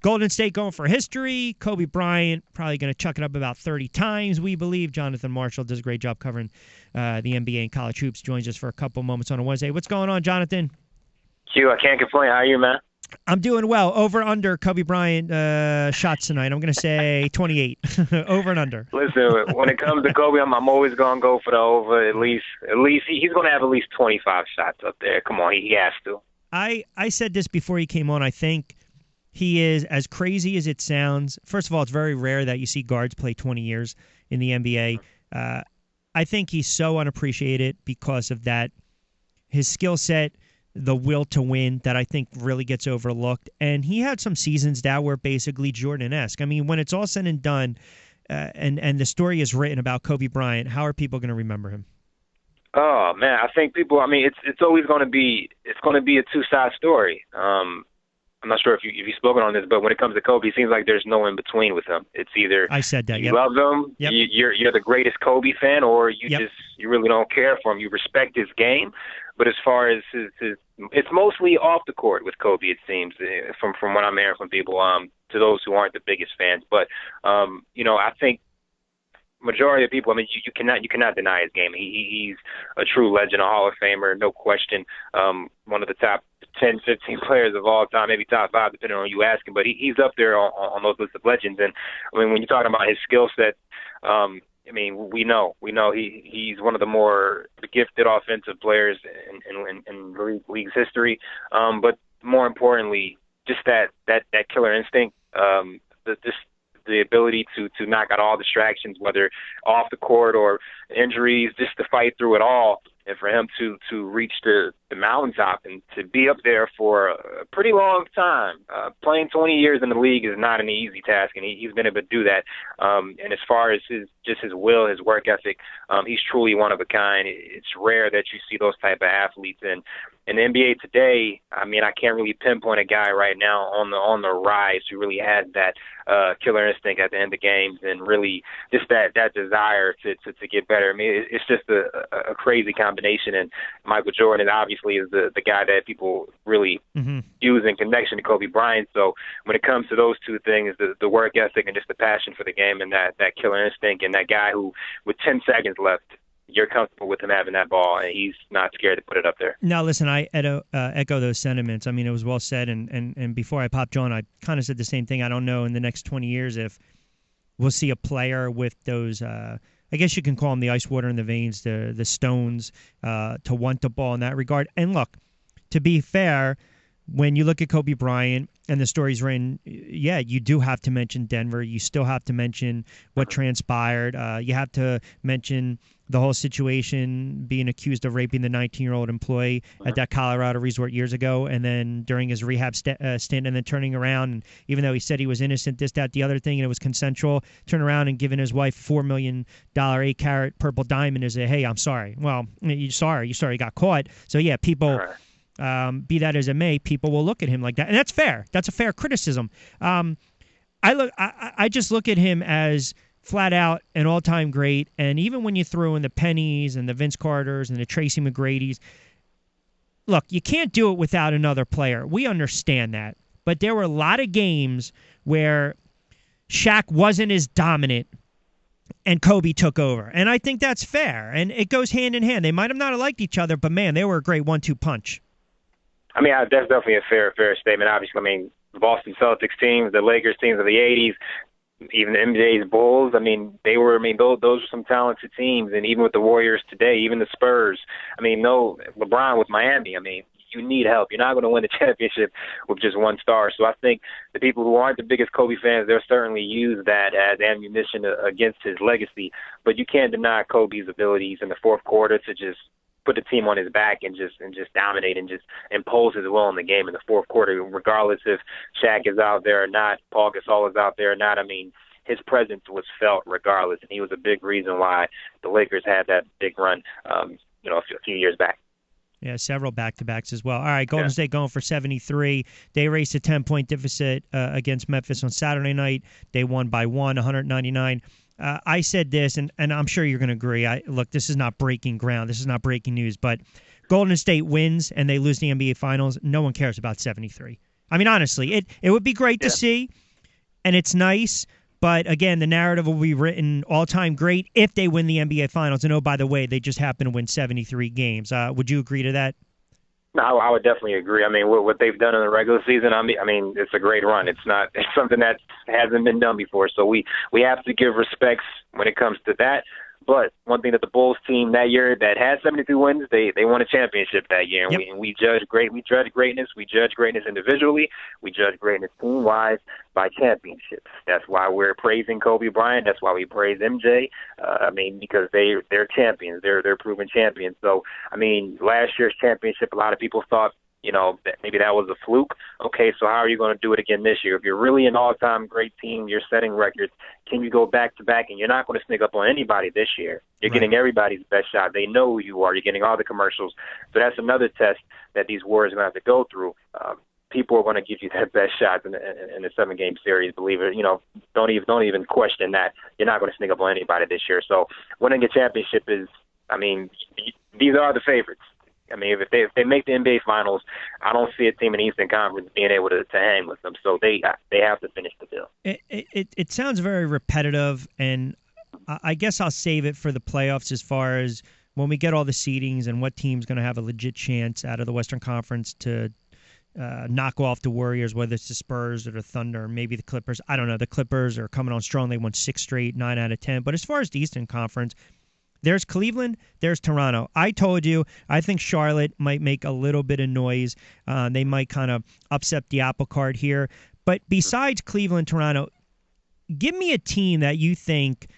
Golden State going for history. Kobe Bryant probably going to chuck it up about 30 times, we believe. Jonathan Marshall does a great job covering the NBA and college hoops. Joins us for a couple moments on a Wednesday. What's going on, Jonathan? Q, I can't complain. How are you, man? I'm doing well. Over under Kobe Bryant shots tonight. I'm going to say 28. Over and under. Listen, when it comes to Kobe, I'm always going to go for the over. At least he's going to have at least 25 shots up there. Come on, he has to. I said this before he came on. I think he is, as crazy as it sounds. First of all, it's very rare that you see guards play 20 years in the NBA. I think he's so unappreciated because of that. His skill set, the will to win, that I think really gets overlooked. And he had some seasons that were basically Jordan-esque. I mean, when it's all said and done, and the story is written about Kobe Bryant, how are people going to remember him? Oh man, I think people. I mean, it's always going to be a two-side story. I'm not sure if you've spoken on this, but when it comes to Kobe, it seems like there's no in between with him. It's either I said that, you love him, you're the greatest Kobe fan, or you really don't care for him. You respect his game, but as far as his it's mostly off the court with Kobe. It seems from what I'm hearing from people. To those who aren't the biggest fans, but I think majority of people, I mean, you cannot deny his game. He's a true legend, a Hall of Famer, no question. One of the top 10, 15 players of all time, maybe top 5, depending on who you ask him. But he's up there on those lists of legends. And I mean, when you're talking about his skill set, I mean, we know he's one of the more gifted offensive players in league's history. But more importantly, just that killer instinct, the ability to knock out all distractions, whether off the court or injuries, just to fight through it all, and for him to reach the mountaintop and to be up there for a pretty long time. Playing 20 years in the league is not an easy task, and he's been able to do that. And as far as his will, his work ethic, he's truly one of a kind. It's rare that you see those type of athletes. And in the NBA today, I mean, I can't really pinpoint a guy right now on the rise who really has that killer instinct at the end of games and really just that desire to get better. I mean, it's just a crazy combination. And Michael Jordan obviously is the guy that people really use in connection to Kobe Bryant. So when it comes to those two things, the work ethic and just the passion for the game and that killer instinct, and that guy who, with 10 seconds left, you're comfortable with him having that ball, and he's not scared to put it up there. Now, listen, I echo those sentiments. I mean, it was well said, and before I popped on, I kind of said the same thing. I don't know in the next 20 years if we'll see a player with those, I guess you can call them the ice water in the veins, the stones, to want the ball in that regard. And look, to be fair, when you look at Kobe Bryant and the stories written, yeah, you do have to mention Denver. You still have to mention what transpired. You have to mention the whole situation, being accused of raping the 19-year-old employee at that Colorado resort years ago, and then during his rehab stint, and then turning around, and even though he said he was innocent, this, that, the other thing, and it was consensual, turn around and giving his wife $4 million 8-carat purple diamond and say, hey, I'm sorry. Well, you're sorry you got caught. So, yeah, people... be that as it may, people will look at him like that, and that's fair. That's a fair criticism. I just look at him as flat out an all-time great, and even when you throw in the Pennies and the Vince Carters and the Tracy McGrady's, look, you can't do it without another player. We understand that, but there were a lot of games where Shaq wasn't as dominant and Kobe took over, and I think that's fair, and it goes hand in hand. They might have not liked each other, but man, they were a great 1-2 punch. I mean, that's definitely a fair statement. Obviously, I mean, the Boston Celtics teams, the Lakers teams of the 80s, even the NBA's Bulls, I mean, those were some talented teams. And even with the Warriors today, even the Spurs, I mean, LeBron with Miami, I mean, you need help. You're not going to win the championship with just one star. So I think the people who aren't the biggest Kobe fans, they'll certainly use that as ammunition against his legacy. But you can't deny Kobe's abilities in the fourth quarter to just put the team on his back and just dominate and just impose his will in the game in the fourth quarter, regardless if Shaq is out there or not, Paul Gasol is out there or not. I mean, his presence was felt regardless, and he was a big reason why the Lakers had that big run, a few years back. Yeah, several back-to-backs as well. All right, Golden State going for 73. They raced a 10-point deficit against Memphis on Saturday night. They won by 199. I said this, and I'm sure you're going to agree. Look, this is not breaking ground. This is not breaking news. But Golden State wins, and they lose the NBA Finals. No one cares about 73. I mean, honestly, it would be great to see, and it's nice. But again, the narrative will be written all-time great if they win the NBA Finals. And oh, by the way, they just happen to win 73 games. Would you agree to that? No, I would definitely agree. I mean, what they've done in the regular season, I mean, it's a great run. It's something that hasn't been done before. So we have to give respects when it comes to that. But one thing that the Bulls team that year that had 72 wins, they won a championship that year. And yep. we judge greatness. We judge greatness individually. We judge greatness team-wise by championships. That's why we're praising Kobe Bryant. That's why we praise MJ. Because they're champions. They're proven champions. So, I mean, last year's championship, a lot of people thought, that maybe that was a fluke. Okay, so how are you going to do it again this year? If you're really an all-time great team, you're setting records, can you go back-to-back? And you're not going to sneak up on anybody this year. You're getting everybody's best shot. They know who you are. You're getting all the commercials. So that's another test that these Warriors are going to have to go through. People are going to give you their best shots in the 7-game series. Believe it. Don't even question that. You're not going to sneak up on anybody this year. So winning a championship is, these are the favorites. I mean, if they make the NBA Finals, I don't see a team in the Eastern Conference being able to hang with them. So they have to finish the deal. It sounds very repetitive, and I guess I'll save it for the playoffs as far as when we get all the seedings and what team's going to have a legit chance out of the Western Conference to knock off the Warriors, whether it's the Spurs or the Thunder or maybe the Clippers. I don't know. The Clippers are coming on strong. They won 6 straight, 9 out of 10. But as far as the Eastern Conference, there's Cleveland, there's Toronto. I told you, I think Charlotte might make a little bit of noise. They might kind of upset the apple cart here. But besides Cleveland, Toronto, give me a team that you think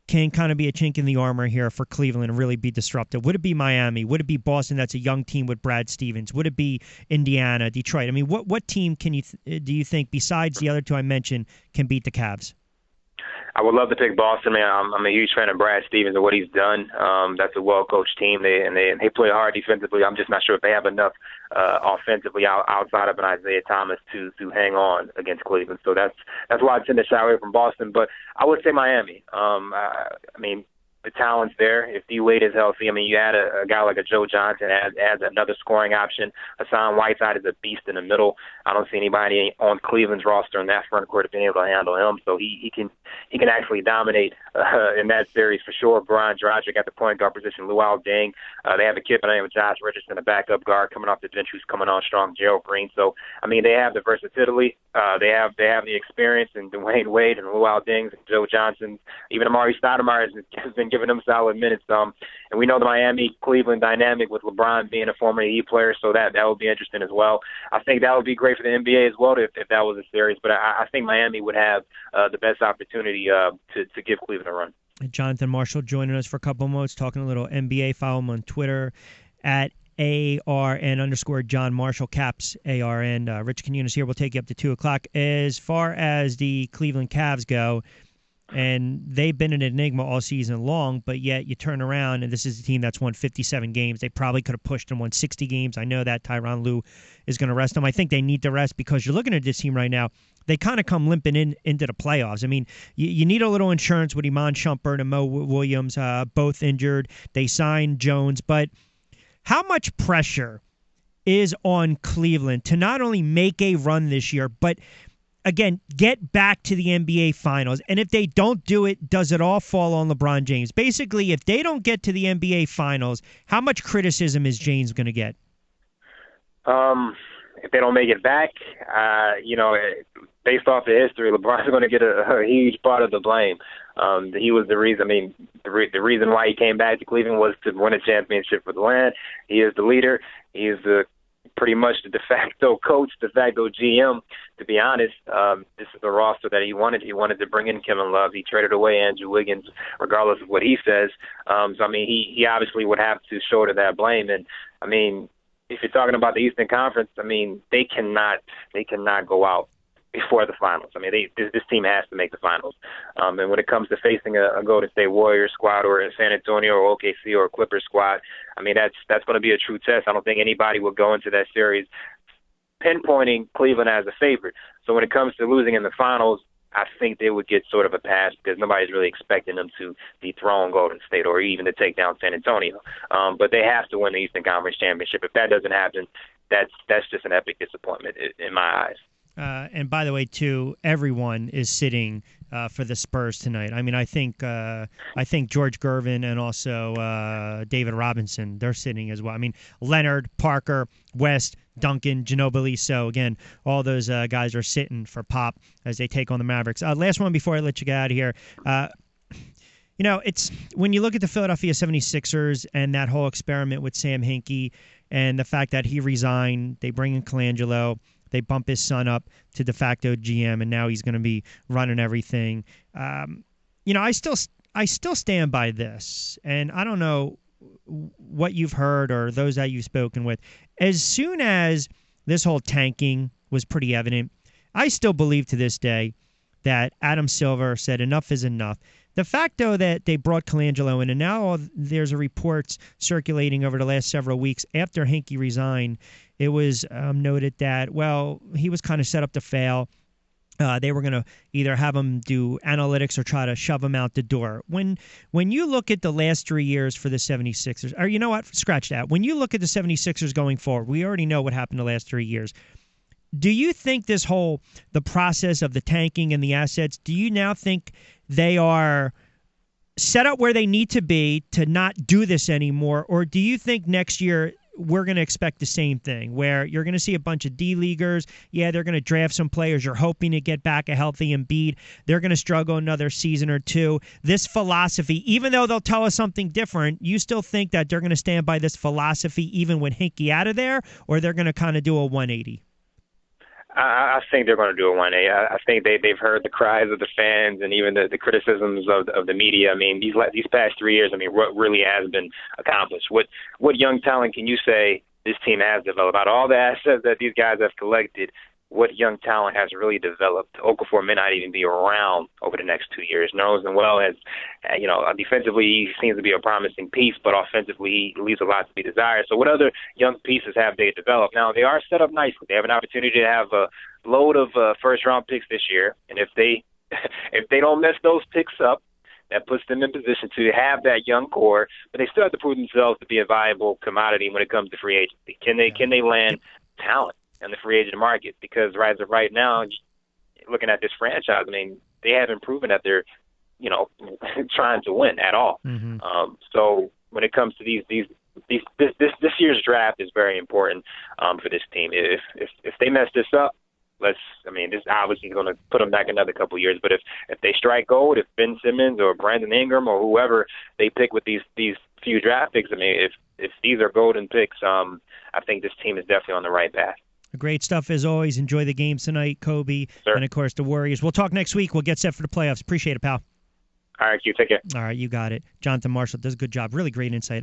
can kind of be a chink in the armor here for Cleveland and really be disruptive. Would it be Miami? Would it be Boston? That's a young team with Brad Stevens. Would it be Indiana, Detroit? I mean, what team do you think, besides the other two I mentioned, can beat the Cavs? I would love to pick Boston, man. I'm a huge fan of Brad Stevens and what he's done. That's a well-coached team. They play hard defensively. I'm just not sure if they have enough offensively outside of an Isaiah Thomas to hang on against Cleveland. So that's why I tend to shy away from Boston. But I would say Miami. The talent's there. If D-Wade is healthy, you add a guy like a Joe Johnson, adds another scoring option. Hassan Whiteside is a beast in the middle. I don't see anybody on Cleveland's roster in that front court being able to handle him. So he can actually dominate in that series for sure. Brian Dragic at the point guard position, Luol Deng. They have a kid by the name of Josh Richardson, a backup guard coming off the bench who's coming on strong, Gerald Green. So, they have the versatility. They have the experience, and Dwayne Wade and Luol Deng and Joe Johnson. Even Amari Stoudemire has been giving them solid minutes. And we know the Miami-Cleveland dynamic with LeBron being a former Heat player, so that would be interesting as well. I think that would be great for the NBA as well if that was a series, but I think Miami would have the best opportunity to give Cleveland a run. Jonathan Marshall joining us for a couple moments, talking a little NBA. Follow him on Twitter at ARN_John Marshall, Caps ARN. Rich Quinones here. We'll take you up to 2 o'clock. As far as the Cleveland Cavs go, and they've been an enigma all season long, but yet you turn around, and this is a team that's won 57 games. They probably could have pushed and won 60 games. I know that Tyronn Lue is going to rest them. I think they need to rest because you're looking at this team right now. They kind of come limping into the playoffs. You need a little insurance with Iman Shumpert and Mo Williams, both injured. They signed Jones, but how much pressure is on Cleveland to not only make a run this year, but again, get back to the NBA Finals? And if they don't do it, does it all fall on LeBron James? Basically, if they don't get to the NBA Finals, how much criticism is James going to get? If they don't make it back, based off the history, LeBron's going to get a huge part of the blame. He was the reason. The reason why he came back to Cleveland was to win a championship for the land. He is the leader. He is pretty much the de facto coach, de facto GM. To be honest, this is the roster that he wanted. He wanted to bring in Kevin Love. He traded away Andrew Wiggins, regardless of what he says. He obviously would have to shoulder that blame. And if you're talking about the Eastern Conference, they cannot go out before the finals. This team has to make the finals. And when it comes to facing a Golden State Warriors squad or a San Antonio or OKC or a Clippers squad, that's going to be a true test. I don't think anybody will go into that series pinpointing Cleveland as a favorite. So when it comes to losing in the finals, I think they would get sort of a pass because nobody's really expecting them to dethrone Golden State or even to take down San Antonio. But they have to win the Eastern Conference Championship. If that doesn't happen, that's just an epic disappointment in my eyes. And by the way, too, everyone is sitting for the Spurs tonight. I mean, I think George Gervin and also David Robinson, they're sitting as well. I mean, Leonard, Parker, West, Duncan, Ginobili. So again, all those guys are sitting for Pop as they take on the Mavericks. Last one before I let you get out of here. You know, it's when you look at the Philadelphia 76ers and that whole experiment with Sam Hinkie and the fact that he resigned, they bring in Colangelo. They bump his son up to de facto GM, and now he's going to be running everything. You know, I still stand by this, and I don't know what you've heard or those that you've spoken with. As soon as this whole tanking was pretty evident, I still believe to this day that Adam Silver said enough is enough. The fact, though, that they brought Colangelo in, and now there's a reports circulating over the last several weeks after Hinkie resigned, it was noted that, well, he was kind of set up to fail. They were going to either have him do analytics or try to shove him out the door. When you look at the last 3 years for the 76ers, or you know what, scratch that. When you look at the 76ers going forward, we already know what happened the last 3 years. Do you think the process of the tanking and the assets, do you now think they are set up where they need to be to not do this anymore? Or do you think next year we're going to expect the same thing where you're going to see a bunch of D-leaguers? Yeah, they're going to draft some players. You're hoping to get back a healthy Embiid. They're going to struggle another season or two. This philosophy, even though they'll tell us something different, you still think that they're going to stand by this philosophy even with Hinkie out of there, or they're going to kind of do a 180? I think they're going to do a 180. I think they've heard the cries of the fans and even the criticisms of the media. I mean, these past 3 years, I mean, what really has been accomplished? What young talent can you say this team has developed? Out of all the assets that these guys have collected, what young talent has really developed? Okafor may not even be around over the next 2 years. Nerlens Noel has, defensively he seems to be a promising piece, but offensively he leaves a lot to be desired. So what other young pieces have they developed? Now, they are set up nicely. They have an opportunity to have a load of first-round picks this year, and if they don't mess those picks up, that puts them in position to have that young core, but they still have to prove themselves to be a viable commodity when it comes to free agency. Can they land talent in the free agent market? Because as of right now, looking at this franchise, I mean, they haven't proven that they're, trying to win at all. Mm-hmm. So when it comes to this year's draft is very important for this team. If they mess this up, this obviously is going to put them back another couple of years. But if they strike gold, if Ben Simmons or Brandon Ingram or whoever they pick with these few draft picks, I mean, if these are golden picks, I think this team is definitely on the right path. Great stuff as always. Enjoy the games tonight, Kobe. Sure. And, of course, the Warriors. We'll talk next week. We'll get set for the playoffs. Appreciate it, pal. All right, Q. Take care. All right, you got it. Jonathan Marshall does a good job. Really great insight.